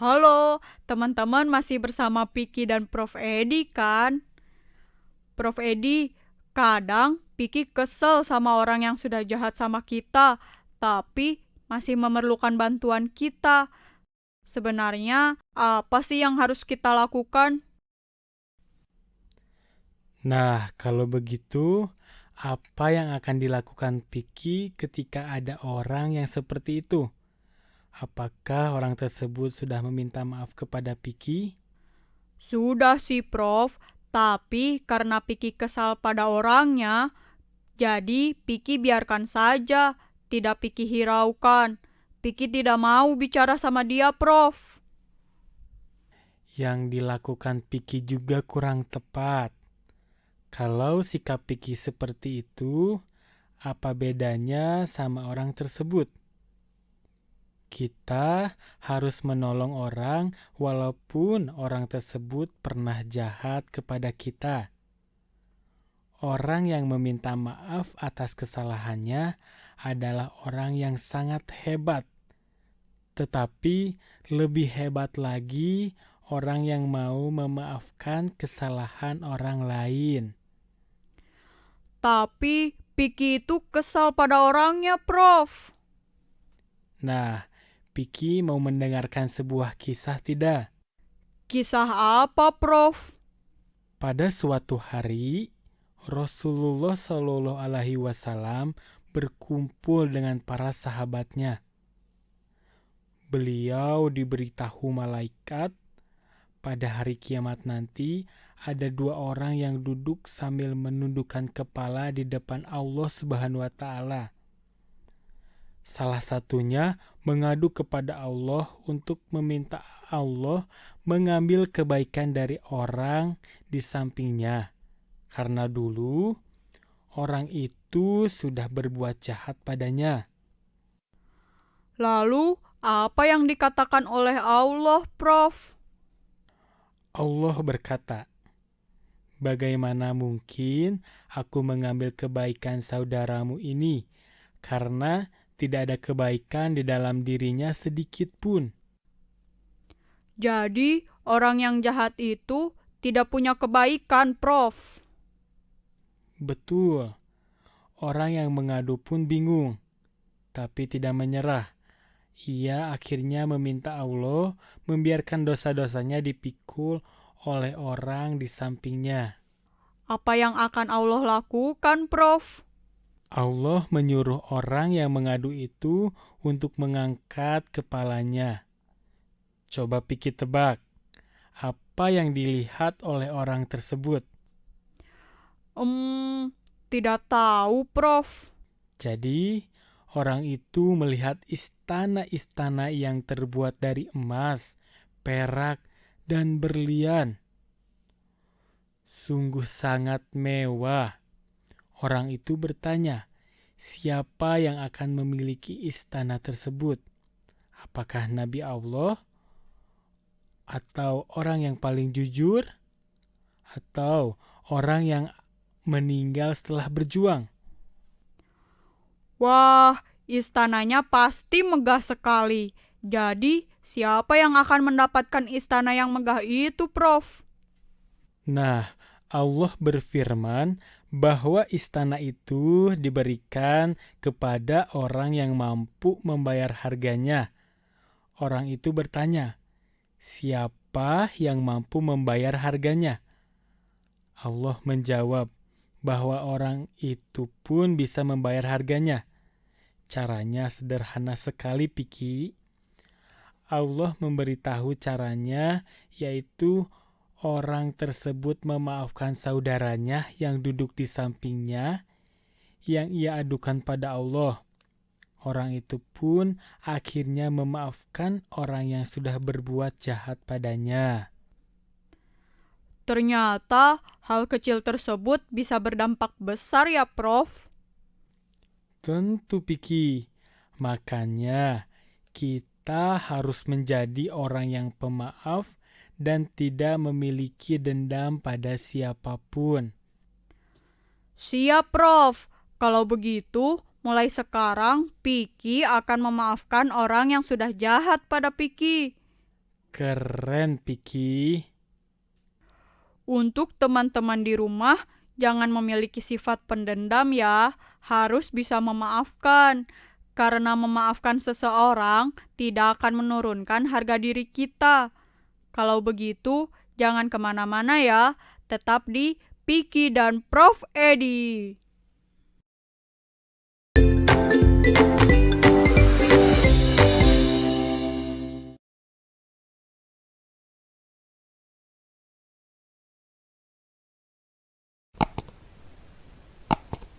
Halo, teman-teman masih bersama Piki dan Prof. Edi kan? Prof. Edi, kadang Piki kesel sama orang yang sudah jahat sama kita, tapi masih memerlukan bantuan kita. Sebenarnya, apa sih yang harus kita lakukan? Nah, kalau begitu, apa yang akan dilakukan Piki ketika ada orang yang seperti itu? Apakah orang tersebut sudah meminta maaf kepada Piki? Sudah sih, Prof. Tapi karena Piki kesal pada orangnya, jadi Piki biarkan saja, tidak Piki hiraukan. Piki tidak mau bicara sama dia, Prof. Yang dilakukan Piki juga kurang tepat. Kalau sikap Piki seperti itu, apa bedanya sama orang tersebut? Kita harus menolong orang walaupun orang tersebut pernah jahat kepada kita. Orang yang meminta maaf atas kesalahannya adalah orang yang sangat hebat. Tetapi lebih hebat lagi orang yang mau memaafkan kesalahan orang lain. Tapi Piki itu kesal pada orangnya, Prof. Nah, Piki mau mendengarkan sebuah kisah tidak? Kisah apa, Prof? Pada suatu hari, Rasulullah Shallallahu Alaihi Wasallam berkumpul dengan para sahabatnya. Beliau diberitahu malaikat pada hari kiamat nanti ada dua orang yang duduk sambil menundukkan kepala di depan Allah Subhanahu wa taala. Salah satunya mengadu kepada Allah untuk meminta Allah mengambil kebaikan dari orang di sampingnya. Karena dulu orang itu sudah berbuat jahat padanya. Lalu, apa yang dikatakan oleh Allah, Prof? Allah berkata, "Bagaimana mungkin aku mengambil kebaikan saudaramu ini, karena tidak ada kebaikan di dalam dirinya sedikit pun." Jadi, orang yang jahat itu tidak punya kebaikan, Prof. Betul, orang yang mengadu pun bingung, tapi tidak menyerah. Ia akhirnya meminta Allah membiarkan dosa-dosanya dipikul oleh orang di sampingnya. Apa yang akan Allah lakukan, Prof? Allah menyuruh orang yang mengadu itu untuk mengangkat kepalanya. Coba pikir tebak, apa yang dilihat oleh orang tersebut? Hmm, tidak tahu, Prof. Jadi, orang itu melihat istana-istana yang terbuat dari emas, perak, dan berlian. Sungguh sangat mewah. Orang itu bertanya, siapa yang akan memiliki istana tersebut? Apakah Nabi Allah? Atau orang yang paling jujur? Atau orang yang meninggal setelah berjuang? Wah, istananya pasti megah sekali. Jadi, siapa yang akan mendapatkan istana yang megah itu, Prof? Nah, Allah berfirman bahwa istana itu diberikan kepada orang yang mampu membayar harganya. Orang itu bertanya, siapa yang mampu membayar harganya? Allah menjawab bahwa orang itu pun bisa membayar harganya. Caranya sederhana sekali, Piki. Allah memberitahu caranya, yaitu orang tersebut memaafkan saudaranya yang duduk di sampingnya, yang ia adukan pada Allah. Orang itu pun akhirnya memaafkan orang yang sudah berbuat jahat padanya. Ternyata hal kecil tersebut bisa berdampak besar ya, Prof. Tentu, Piki. Makanya kita harus menjadi orang yang pemaaf dan tidak memiliki dendam pada siapapun. Siap, Prof. Kalau begitu, mulai sekarang Piki akan memaafkan orang yang sudah jahat pada Piki. Keren, Piki. Untuk teman-teman di rumah, jangan memiliki sifat pendendam ya. Harus bisa memaafkan. Karena memaafkan seseorang tidak akan menurunkan harga diri kita. Kalau begitu, jangan kemana-mana ya. Tetap di Piki dan Prof. Edi.